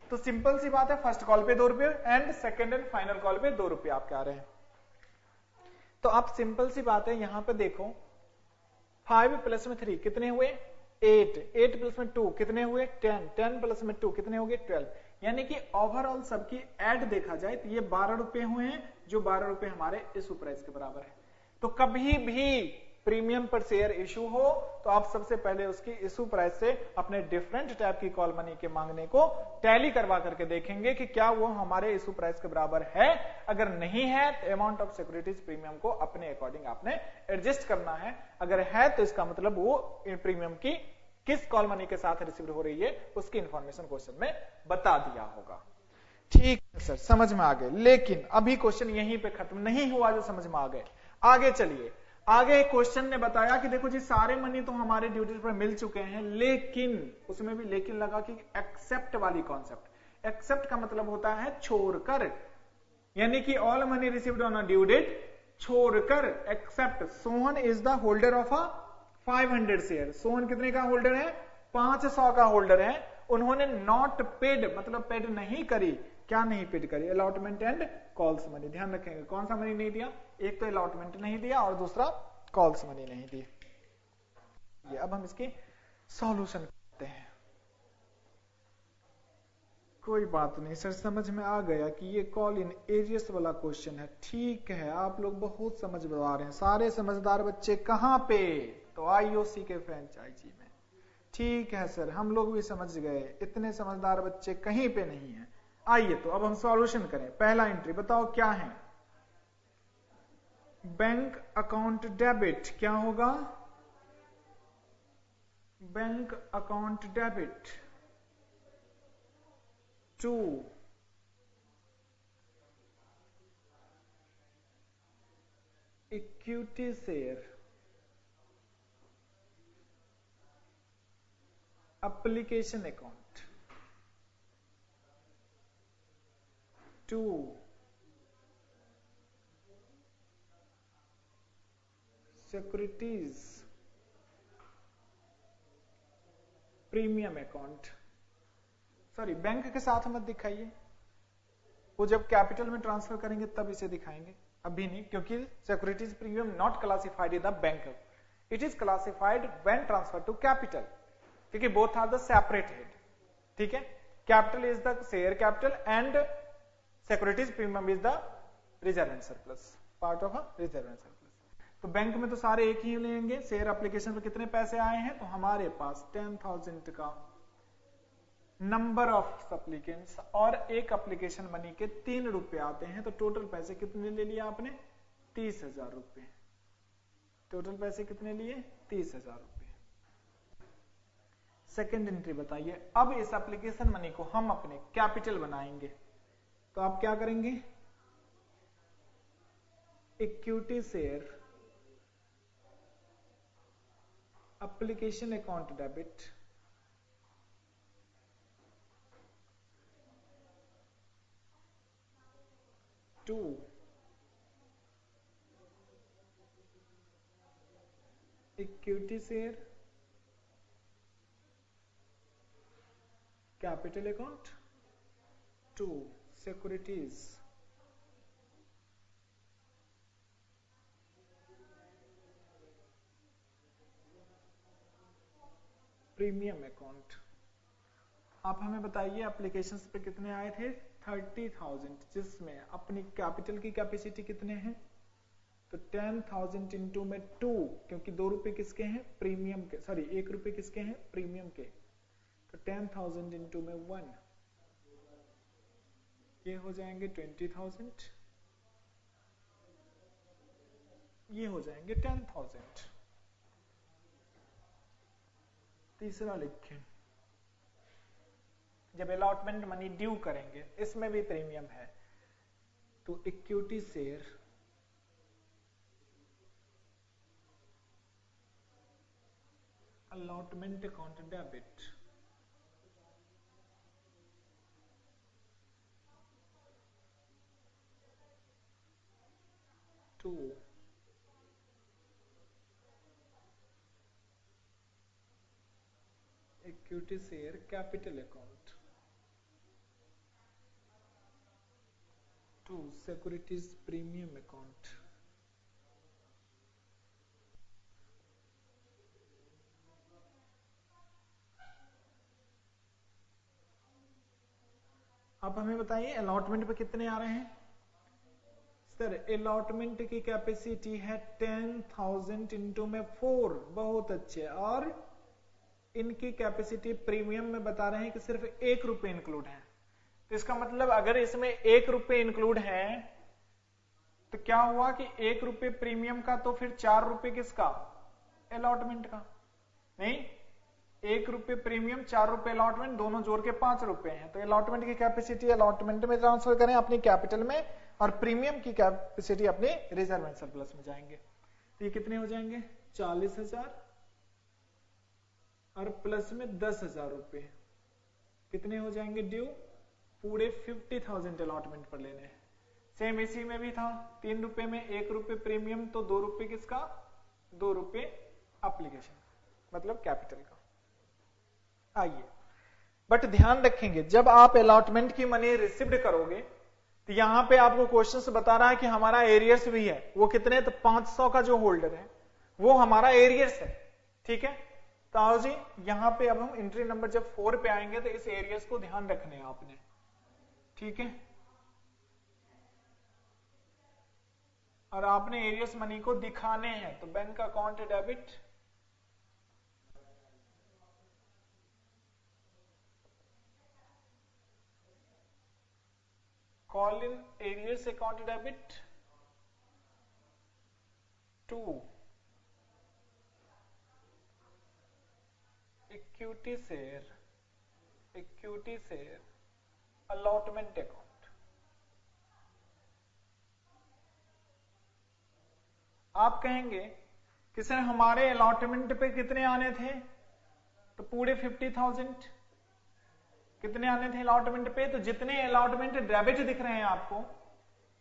तो सिंपल सी बात है, फर्स्ट कॉल पे 2 रुपए and second and final call पे 2 रुपए आपके आ रहे हैं। तो आप सिंपल सी बात है, यहां पे देखो 5 प्लस में 3 कितने हुए 8, 8 प्लस में 2 कितने हुए 10, 10 प्लस में 2 कितने हो गए 12, यानी कि ओवरऑल सबकी ऐड देखा जाए तो ये 12 रुपए हुए हैं, जो 12 रुपए हमारे इशू प्राइस के बराबर है। तो कभी भी प्रीमियम पर शेयर इशू हो तो आप सबसे पहले उसकी इशू प्राइस से अपने डिफरेंट टाइप की कॉल मनी के मांगने को टैली करवा करके देखेंगे कि क्या वो हमारे इशू प्राइस के बराबर है। अगर नहीं है तो अमाउंट ऑफ सिक्योरिटीज प्रीमियम को अपने अकॉर्डिंग आपने एडजस्ट करना है, अगर है तो इसका मतलब वो प्रीमियम की किस कॉल मनी के साथ रिसीव हो रही है उसकी इंफॉर्मेशन क्वेश्चन में बता दिया होगा। ठीक है सर, समझ में आ गए। लेकिन अभी क्वेश्चन यहीं पे खत्म नहीं हुआ जो समझ में आ गए। आगे चलिए, आगे क्वेश्चन ने बताया कि देखो जी सारे मनी तो हमारे ड्यूटी पर मिल चुके हैं, लेकिन उसमें भी लेकिन लगा कि एक्सेप्ट वाली कॉन्सेप्ट। एक्सेप्ट का मतलब होता है छोड़कर, यानी कि all money received on a due date छोड़कर, except Sohan is the holder of a 500 share. Sohan कितने का होल्डर है 500 का होल्डर है, उन्होंने नॉट पेड मतलब पेड नहीं करी, क्या नहीं पेड करी, अलॉटमेंट एंड कॉल्स मनी। ध्यान रखेंगे कौन सा मनी नहीं दिया, एक तो अलॉटमेंट नहीं दिया और दूसरा कॉल्स मनी नहीं दी। ये अब हम इसकी सॉल्यूशन करते हैं। कोई बात नहीं सर, समझ में आ गया कि ये कॉल इन एरियस वाला क्वेश्चन है, ठीक है, आप लोग बहुत समझदार हैं, सारे समझदार बच्चे कहां पे, तो आईओसी के फ्रेंचाइजी में। ठीक है सर, हम लोग भी समझ गए, इतने समझदार बच्चे कहीं पे नहीं है। आइए तो अब हम सॉल्यूशन करें। पहला एंट्री बताओ क्या है, बैंक अकाउंट डेबिट, क्या होगा bank account debit to equity share application account to securities premium account. Sorry, bank के साथ मत दिखाइए, वो जब कैपिटल में ट्रांसफर करेंगे तब इसे दिखाएंगे, अभी नहीं, क्योंकि securities premium not classified in the bank, it is classified when transfer to capital, क्योंकि both are the separate head. ठीक है, capital is the share capital and securities premium is the reserve and surplus, part of a reserve and surplus. तो bank में तो सारे एक ही लेंगे। Share application पर कितने पैसे आए हैं, तो हमारे पास 10,000 का नंबर ऑफ एप्लीकेंट्स और एक एप्लीकेशन मनी के 3 रुपए आते हैं, तो टोटल पैसे कितने ले लिए आपने 30,000 रुपए। टोटल पैसे कितने लिए 30,000 रुपए। सेकेंड एंट्री बताइए, अब इस एप्लीकेशन मनी को हम अपने कैपिटल बनाएंगे, तो आप क्या करेंगे, equity share application account debit to equity share capital account to securities premium account. आप हमें बताइए एप्लीकेशंस पे कितने आए थे 30,000, जिसमें अपनी कैपिटल की कैपेसिटी कितने हैं, तो 10,000 इंटू में 2, क्योंकि 2 रुपए किसके हैं प्रीमियम के, सॉरी 1 रुपए किसके हैं प्रीमियम के, तो 10,000 इंटू में 1, ये हो जाएंगे 20,000, ये हो जाएंगे 10,000। तीसरा लिखें, जब अलॉटमेंट मनी ड्यू करेंगे, इसमें भी प्रीमियम है, तो equity share allotment account debit, to equity share capital account, to securities premium account, आप हमें बताइए अलॉटमेंट पे कितने आ रहे हैं सर? अलॉटमेंट की कैपेसिटी है 10,000 इंटू में 4, बहुत अच्छे। और इनकी कैपेसिटी प्रीमियम में बता रहे हैं कि सिर्फ ₹1 इंक्लूड है। तो इसका मतलब अगर इसमें ₹1 इंक्लूड है तो क्या हुआ कि ₹1 प्रीमियम का, तो फिर ₹4 किसका? अलॉटमेंट का। नहीं, ₹1 प्रीमियम, ₹4 अलॉटमेंट, दोनों जोड़ के ₹5 है। तो अलॉटमेंट की कैपेसिटी अलॉटमेंट में ट्रांसफर करें अपनी कैपिटल में, और प्रीमियम की कैपेसिटी अपने रिजर्व एंड सरप्लस में जाएंगे। तो ये कितने हो जाएंगे? 40,000 और प्लस में ₹10,000 कितने हो जाएंगे ड्यू? पूरे 50,000 अलॉटमेंट पर लेने हैं। सेम इसी में भी था, ₹3 में ₹1 प्रीमियम, तो ₹2 किसका? ₹2 एप्लीकेशन, मतलब कैपिटल का। आइए, बट ध्यान रखेंगे जब आप अलॉटमेंट की मनी रिसीव्ड करोगे तो यहां पे आपको क्वेश्चंस बता रहा है कि हमारा एरियर्स भी है। वो कितने? तो 500 का जो होल्डर है वो हमारा एरियर्स है। ठीक है, तो आओ जी, यहां पे अब हम एंट्री नंबर जब 4 पे आएंगे तो इस एरियर्स को ध्यान रखने हैं आपने। ठीक है, और आपने एरियर्स मनी को दिखाने हैं। तो bank account debit, call in arrears account debit to equity share allotment account। आप कहेंगे कि सर हमारे अलॉटमेंट पे कितने आने थे? तो पूरे 50,000 कितने आने थे अलॉटमेंट पे? तो जितने अलॉटमेंट डेबिट दिख रहे हैं आपको,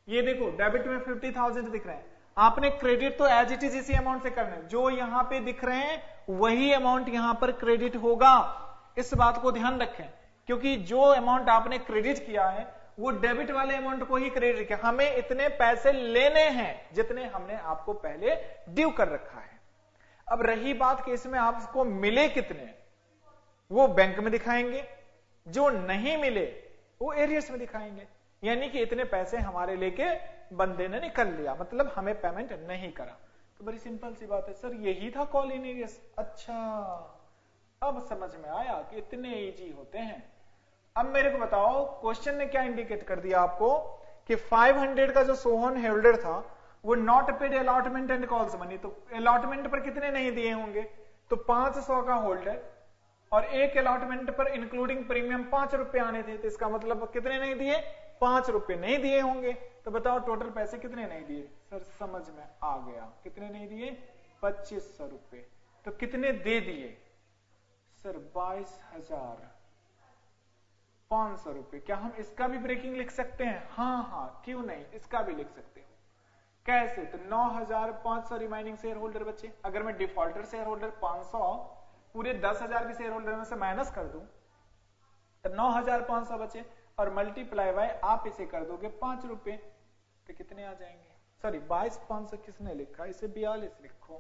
ये देखो डेबिट में 50,000 दिख रहे हैं, आपने क्रेडिट तो एज इट इज इसी अमाउंट से करना है। जो यहां पे दिख रहे हैं वही अमाउंट यहां पर क्रेडिट होगा। इस बात को ध्यान रखें, क्योंकि जो अमाउंट आपने क्रेडिट किया है वो डेबिट वाले अमाउंट को ही क्रेडिट किया। हमें इतने पैसे लेने हैं जितने हमने आपको पहले ड्यू कर रखा है। अब रही बात कि इसमें आपको मिले कितने, वो बैंक में दिखाएंगे, जो नहीं मिले वो एरियर्स में दिखाएंगे। यानी कि इतने पैसे हमारे लेके बंदे ने निकल लिया, मतलब हमें पेमेंट नहीं करा। तो बड़ी सिंपल सी बात है सर, यही था कॉल इन एरियर्स। अच्छा, अब समझ में आया कि इतने इजी होते हैं। अब मेरे को बताओ क्वेश्चन ने क्या इंडिकेट कर दिया आपको कि 500 का जो सोहन होल्डर था वो not paid allotment and calls money. तो अलॉटमेंट पर कितने नहीं दिए होंगे? तो 500 का होल्डर और एक अलॉटमेंट पर इंक्लूडिंग प्रीमियम ₹5 आने थे। तो इसका मतलब कितने नहीं दिए? ₹5 नहीं दिए होंगे। तो बताओ टोटल पैसे कितने नहीं दिए? सर समझ में आ गया, कितने नहीं दिए? ₹2,500। तो कितने दे दिए? सर ₹22,500। क्या हम इसका भी ब्रेकिंग लिख सकते हैं? हाँ, क्यों नहीं, इसका भी लिख सकते हो। कैसे? तो 9,500 रिमाइनिंग शेयर होल्डर बचे। अगर मैं डिफॉल्टर शेयर होल्डर 500 पूरे 10,000 के शेयर होल्डर में से माइनस कर दूं तो 9,500 बचे, और मल्टीप्लाई बाय आप इसे कर दोगे ₹5 तो कितने आ जाएंगे? सॉरी 22,500 किसने लिखा? इसे 42 लिखो।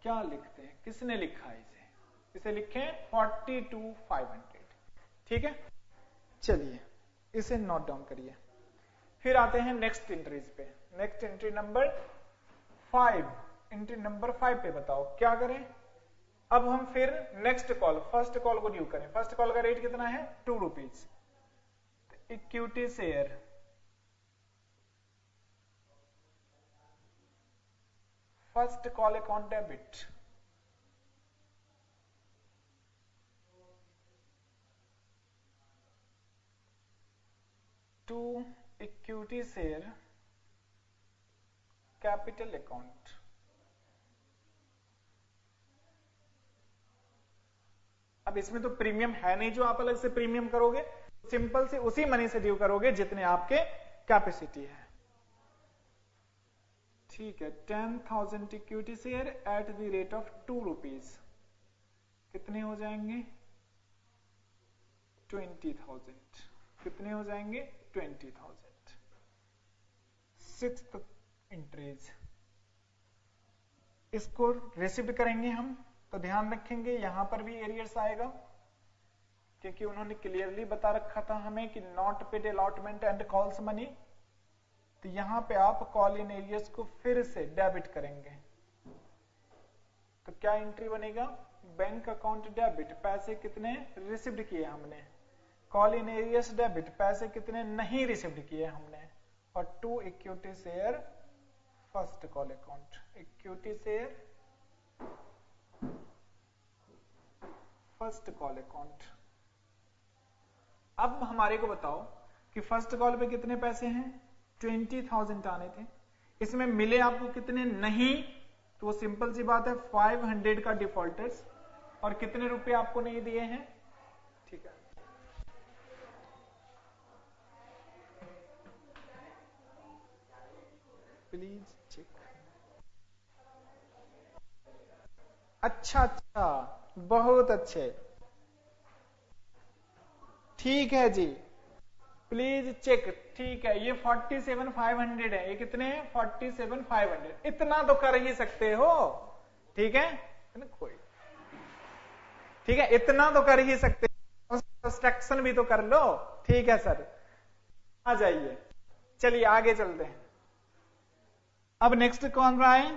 क्या लिखते हैं? किसने लिखा इसे लिखें 42,500। ठीक है, चलिए इसे नोट डाउन करिए। फिर आते हैं नेक्स्ट एंट्रीज पे। Next entry number 5, entry number 5 पे बताओ क्या करें। अब हम फिर नेक्स्ट कॉल, फर्स्ट कॉल को ड्यू करें। फर्स्ट कॉल का रेट कितना है? ₹2। Equity share first call account debit to equity share capital account. अब इसमें तो प्रीमियम है नहीं जो आप अलग से प्रीमियम करोगे, सिंपल से उसी मनी से ड्यू करोगे जितने आपके कैपेसिटी है। ठीक है, 10,000 equity share at the rate of 2 rupees कितने हो जाएंगे? 20,000। कितने हो जाएंगे? 20,000। सिक्स्थ इंट्रीज, इसको रिसीव करेंगे हम, तो ध्यान रखेंगे यहां पर भी एरियर्स आएगा, क्योंकि उन्होंने क्लियरली बता रखा था हमें कि not paid allotment and calls money. तो यहां पे आप कॉल इन एरियर्स को फिर से डेबिट करेंगे, तो क्या एंट्री बनेगा? बैंक अकाउंट डेबिट, पैसे कितने रिसीव्ड किए हमने, कॉल इन एरियर्स डेबिट, पैसे कितने नहीं रिसीव्ड किए हमने, और to equity share first call account, equity share first call account. अब हमारे को बताओ कि फर्स्ट कॉल पे कितने पैसे हैं? 20,000 आने थे, इसमें मिले आपको कितने नहीं? तो वो सिंपल सी बात है 500 का डिफॉल्टर्स, और कितने रुपए आपको नहीं दिए हैं? ठीक है, प्लीज चेक। अच्छा, बहुत अच्छे, ठीक है जी, प्लीज चेक। ठीक है, ये 47,500 है, ये कितने हैं? 47,500। इतना तो कर ही सकते हो, ठीक है ना? कोई ठीक है, इतना तो कर ही सकते हो, सब्सट्रैक्शन भी तो कर लो। ठीक है सर, आ जाइए, चलिए आगे चलते हैं। अब नेक्स्ट कौन रहा है?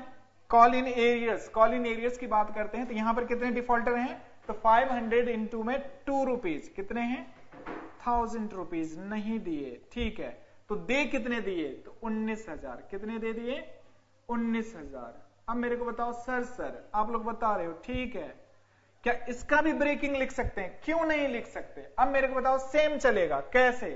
Call in arrears. Call in arrears की बात करते हैं, तो यहां पर कितने डिफॉल्टर हैं? तो 500 इंटू में 2 रुपीज, कितने हैं? 1000 रुपीज नहीं दिए। ठीक है, तो दे कितने दिए? तो 19,000। कितने दे दिए? 19,000। अब मेरे को बताओ सर आप लोग बता रहे हो, ठीक है, क्या इसका भी ब्रेकिंग लिख सकते हैं? क्यों नहीं लिख सकते? अब मेरे को बताओ, सेम चलेगा, कैसे?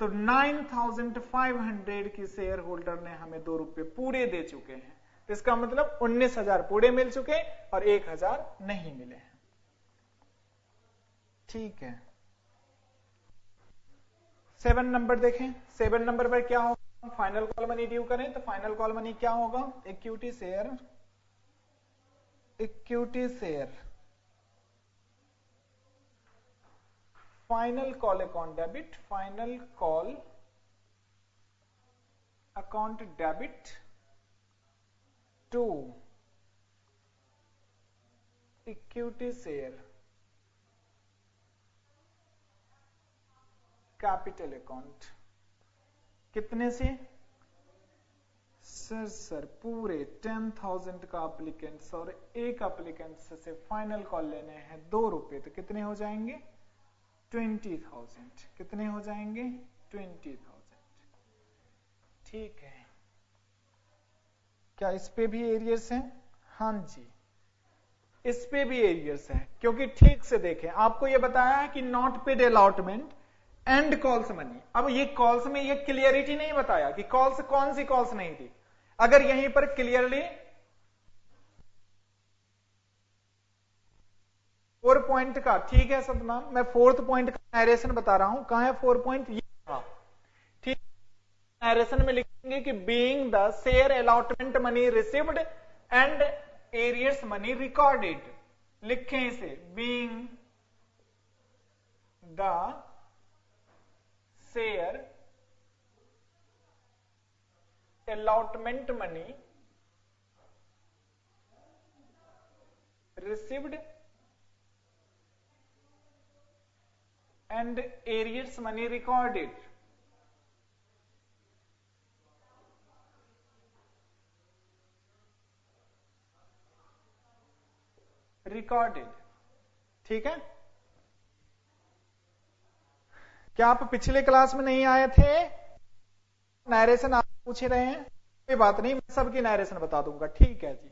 तो 9,500 की शेयर होल्डर ने हमें 2 रुपए पूरे दे चुके हैं, तो इसका मतलब 19,000 पूरे मिल चुके और 1,000 नहीं मिले हैं। ठीक है, 7 नंबर देखें। 7 नंबर पर क्या होगा? फाइनल कॉल मनी ड्यू करें, तो फाइनल कॉल मनी क्या होगा? Equity share, equity share final call account debit, final call account debit to equity share capital account. कितने से? सर पूरे 10,000 का अप्लीकेंट्स और एक अप्लीकेंट से फाइनल कॉल लेने हैं 2 रुपए, तो कितने हो जाएंगे? 20,000। कितने हो जाएंगे? 20,000। ठीक है, क्या इस पे भी एरियर्स हैं? हाँ जी, इस पे भी एरियर्स है, क्योंकि ठीक से देखें, आपको ये बताया है कि not paid allotment and calls money. अब ये कॉल्स में ये क्लियरिटी नहीं बताया कि कॉल्स कौन सी कॉल्स नहीं थी। अगर यहीं पर क्लियरली 4 पॉइंट का, ठीक है सतनाम, मैं 4th पॉइंट का नरेशन बता रहा हूं, कहां है 4 पॉइंट? ये ठीक, नरेशन में लिखेंगे कि being the share allotment money received and arrears money recorded. लिखें इसे, being the share allotment money received and arrears money recorded. Recorded, ठीक है? क्या आप पिछले क्लास में नहीं आए थे? नरेशन आप पूछ रहे हैं, कोई बात नहीं, मैं सबकी नरेशन बता दूंगा। ठीक है जी,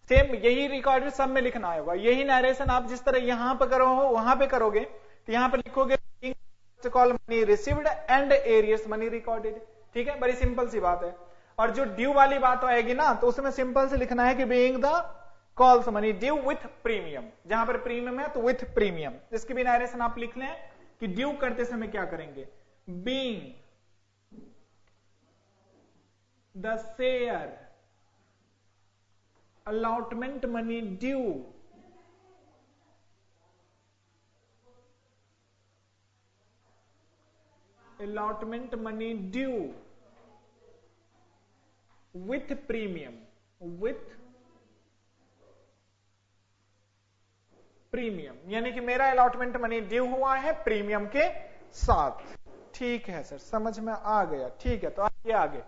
सेम यही रिकॉर्डेड सब में लिखना होगा। यही नरेशन आप जिस तरह यहां पर करो हो वहां पे करोगे, तो यहां पर लिखोगे call money received and arrears money recorded. ठीक है, बड़ी सिंपल सी बात है। और जो ड्यू वाली बात आएगी ना, तो उसमें सिंपल से लिखना है कि being the calls money due with premium, जहां पर प्रीमियम है तो विथ प्रीमियम। इसकी भी नारेशन आप लिख लें कि ड्यू करते समय क्या करेंगे, being the share allotment money due allotment money due with premium यानी कि मेरा अलॉटमेंट मनी ड्यू हुआ है प्रीमियम के साथ। ठीक है सर, समझ में आ गया। ठीक है, तो आइए आगे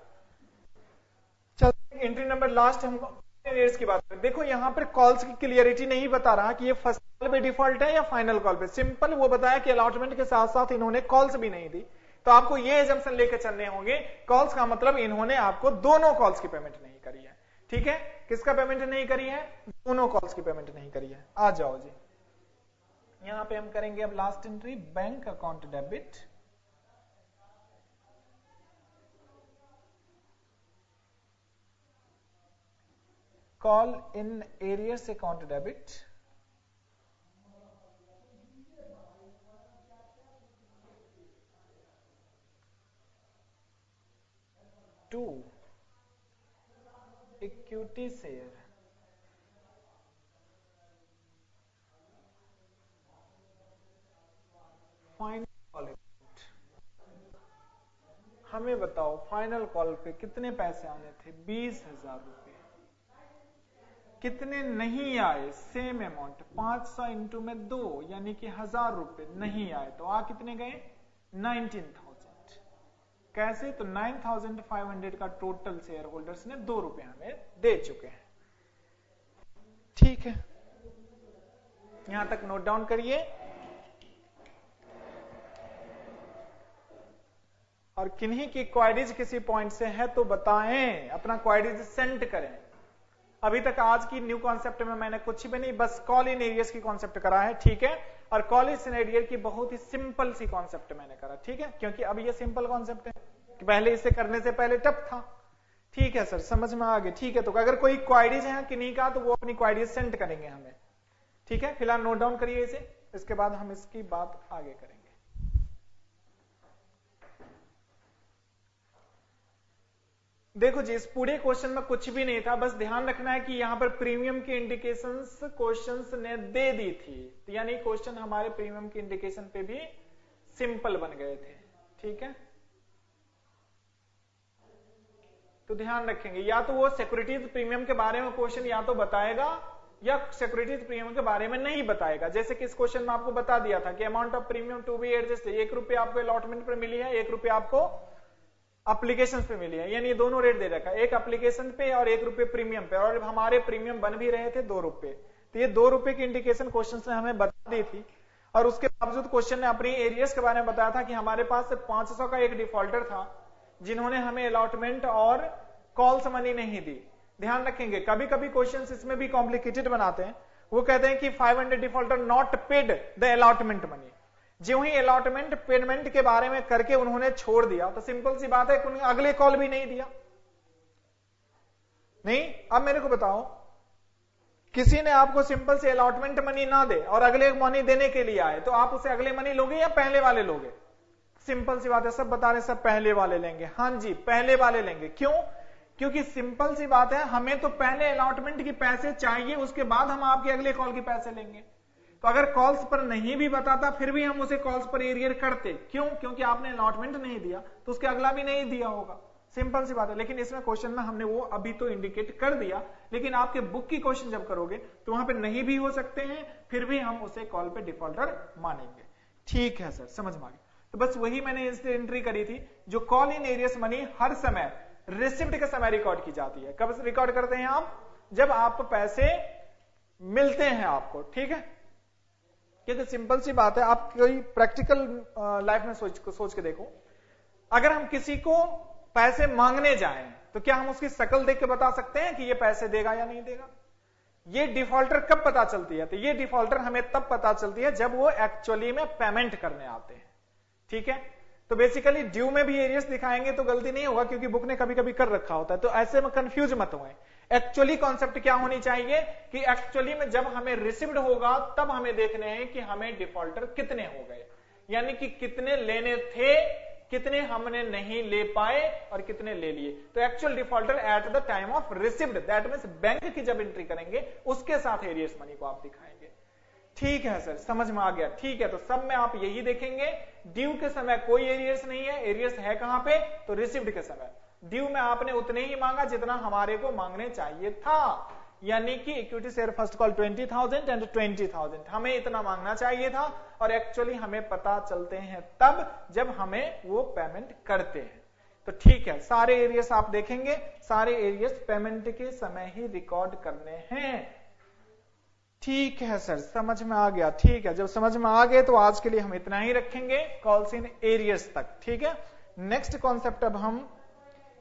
चलते। एंट्री नंबर लास्ट हमको की बात करें। देखो यहां पर कॉल्स की क्लियरिटी नहीं बता रहा कि ये फर्स्ट कॉल पे डिफॉल्ट है या फाइनल कॉल पे। सिंपल वो बताया कि अलॉटमेंट के साथ साथ इन्होंने कॉल्स भी नहीं दी, तो आपको ये एजम्पशन लेके चलने होंगे कॉल्स का मतलब इन्होंने आपको दोनों कॉल्स की पेमेंट नहीं करी है। ठीक है, किसका पेमेंट नहीं करी है, दोनों कॉल्स की पेमेंट नहीं करी है। आ जाओ जी, यहां पे हम करेंगे अब last entry, bank account debit call in arrears account debit to equity share final call. हमें बताओ फाइनल कॉल पे कितने पैसे आने थे, 20,000 रुपए। कितने नहीं आए, सेम अमाउंट 500 इंटू में 2 यानी कि 1000 रुपए नहीं आए, तो आ कितने गए, 19,000। कैसे, तो 9,500 का टोटल शेयर होल्डर्स ने 2 रुपए हमें दे चुके हैं। ठीक है, यहां तक नोट डाउन करिए और किन्हीं की क्वायरीज किसी पॉइंट से है तो बताएं, अपना क्वायरीज सेंड करें। अभी तक आज की न्यू कॉन्सेप्ट में मैंने कुछ भी नहीं, बस कॉल इन एरियर्स की कॉन्सेप्ट करा है। ठीक है, और कॉल इन एरियर की बहुत ही सिंपल सी कॉन्सेप्ट मैंने करा। ठीक है, क्योंकि अब ये सिंपल कॉन्सेप्ट है कि पहले इसे करने से पहले टफ था। ठीक है सर, समझ में आ गए। ठीक है, तो अगर कोई क्वायरीज है किन्हीं का तो वो अपनी क्वायरीज सेंड करेंगे हमें। ठीक है, फिलहाल नोट डाउन करिए इसे, इसके बाद हम इसकी बात आगे करेंगे। देखो जी, इस पूरे क्वेश्चन में कुछ भी नहीं था, बस ध्यान रखना है कि यहां पर प्रीमियम की इंडिकेशंस क्वेश्चंस ने दे दी थी, तो यानी क्वेश्चन हमारे प्रीमियम की इंडिकेशन पे भी सिंपल बन गए थे। ठीक है, तो ध्यान रखेंगे, या तो वो सिक्योरिटीज प्रीमियम के बारे में क्वेश्चन या तो बताएगा या सिक्योरिटीज प्रीमियम के बारे में नहीं बताएगा। जैसे कि इस क्वेश्चन में आपको बता दिया था कि amount of premium to be adjust, 1 रुपये आपको अलॉटमेंट पर मिली है, 1 रुपये आपको एप्लीकेशन पे मिली है, यानी ये दोनों रेट दे रखा है, 1 एप्लीकेशन पे और 1 रुपये प्रीमियम पे, और हमारे प्रीमियम बन भी रहे थे 2 रुपये, तो ये 2 रुपये की इंडिकेशन क्वेश्चन ने हमें बता दी थी। और उसके बावजूद क्वेश्चन ने अपनी एरियर्स के बारे में बताया था कि हमारे पास 500 का एक डिफॉल्टर था जिन्होंने हमें अलॉटमेंट और कॉल्स मनी नहीं दी। ध्यान रखेंगे, कभी कभी क्वेश्चन इसमें भी कॉम्प्लिकेटेड बनाते हैं। वो कहते हैं कि 500 defaulter not paid the allotment money, जो ही अलॉटमेंट पेमेंट के बारे में करके उन्होंने छोड़ दिया, तो सिंपल सी बात है कि उन्हें अगले कॉल भी नहीं दिया। नहीं, अब मेरे को बताओ, किसी ने आपको सिंपल से अलॉटमेंट मनी ना दे और अगले मनी देने के लिए आए, तो आप उसे अगले मनी लोगे या पहले वाले लोगे? सिंपल सी बात है, सब बता रहे सब पहले वाले लेंगे। हाँ जी, पहले वाले लेंगे। क्यों? क्योंकि सिंपल सी बात है, हमें तो पहले अलॉटमेंट के पैसे चाहिए, उसके बाद हम आपके अगले कॉल के पैसे लेंगे। तो अगर कॉल्स पर नहीं भी बताता फिर भी हम उसे कॉल्स पर एरियर करते। क्यों? क्योंकि आपने अलॉटमेंट नहीं दिया तो उसके अगला भी नहीं दिया होगा, सिंपल सी बात है। लेकिन इसमें क्वेश्चन में हमने वो अभी तो इंडिकेट कर दिया, लेकिन आपके बुक की क्वेश्चन जब करोगे तो वहां पे नहीं भी हो सकते हैं, फिर भी हम उसे कॉल पे डिफॉल्टर मानेंगे। ठीक है सर, समझ में आ गया। तो बस वही मैंने इस एंट्री करी थी, जो कॉल इन एरियर्स मनी हर समय रिसिप्ट के समय रिकॉर्ड की जाती है। कब रिकॉर्ड करते हैं आप? जब आप पैसे मिलते हैं आपको। ठीक है, क्योंकि सिंपल सी बात है, आप कोई प्रैक्टिकल लाइफ में सोच के देखो, अगर हम किसी को पैसे मांगने जाएं तो क्या हम उसकी शक्ल देख के बता सकते हैं कि ये पैसे देगा या नहीं देगा? ये डिफॉल्टर कब पता चलती है? तो ये डिफॉल्टर हमें तब पता चलती है जब वो एक्चुअली में पेमेंट करने आते हैं। ठीक है, तो बेसिकली ड्यू में भी एरियस दिखाएंगे तो गलती नहीं होगा, क्योंकि बुक ने कभी कभी कर रखा होता है, तो ऐसे में कंफ्यूज मत हुए। एक्चुअली कॉन्सेप्ट क्या होनी चाहिए कि एक्चुअली में जब हमें रिसीव्ड होगा तब हमें देखने हैं कि हमें डिफॉल्टर कितने हो गए, यानी कि कितने लेने थे, कितने हमने नहीं ले पाए और कितने ले लिए। तो actual defaulter eight the time of received, that means bank की जब एंट्री करेंगे उसके साथ एरियस मनी को आप दिखाएंगे। ठीक है सर, समझ में आ गया। ठीक है, तो सब में आप यही देखेंगे, ड्यू के समय कोई एरियस नहीं है, एरियस है कहां पे, तो रिसीव्ड के समय। ड्यू में आपने उतने ही मांगा जितना हमारे को मांगने चाहिए था, यानी कि equity share first call 20,000 and 20,000 हमें इतना मांगना चाहिए था, और एक्चुअली हमें पता चलते हैं तब जब हमें वो पेमेंट करते हैं। तो ठीक है, सारे एरियस आप देखेंगे, सारे एरियस पेमेंट के समय ही रिकॉर्ड करने हैं। ठीक है सर, समझ में आ गया। ठीक है, जब समझ में आ गए तो आज के लिए हम इतना ही रखेंगे, कॉल्स इन एरियस तक। ठीक है, नेक्स्ट कॉन्सेप्ट अब हम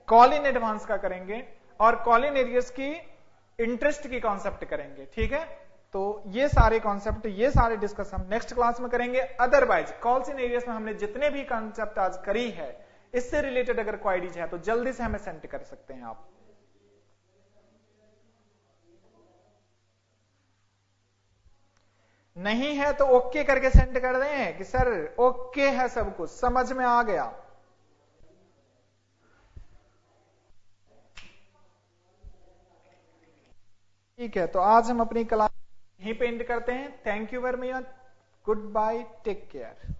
कॉल इन एडवांस का करेंगे और कॉल इन एरियस की इंटरेस्ट की कॉन्सेप्ट करेंगे। ठीक है, तो ये सारे कॉन्सेप्ट, ये सारे डिस्कस हम नेक्स्ट क्लास में करेंगे। अदरवाइज कॉल्स इन एरियस में हमने जितने भी कॉन्सेप्ट आज करी है, इससे रिलेटेड अगर क्वारीज है तो जल्दी से हमें सेंड कर सकते हैं आप। नहीं है तो ओके करके सेंड कर दें कि सर ओके है, सब कुछ समझ में आ गया। ठीक है, तो आज हम अपनी क्लास यहीं पे एंड करते हैं। Thank you very much, goodbye, take care.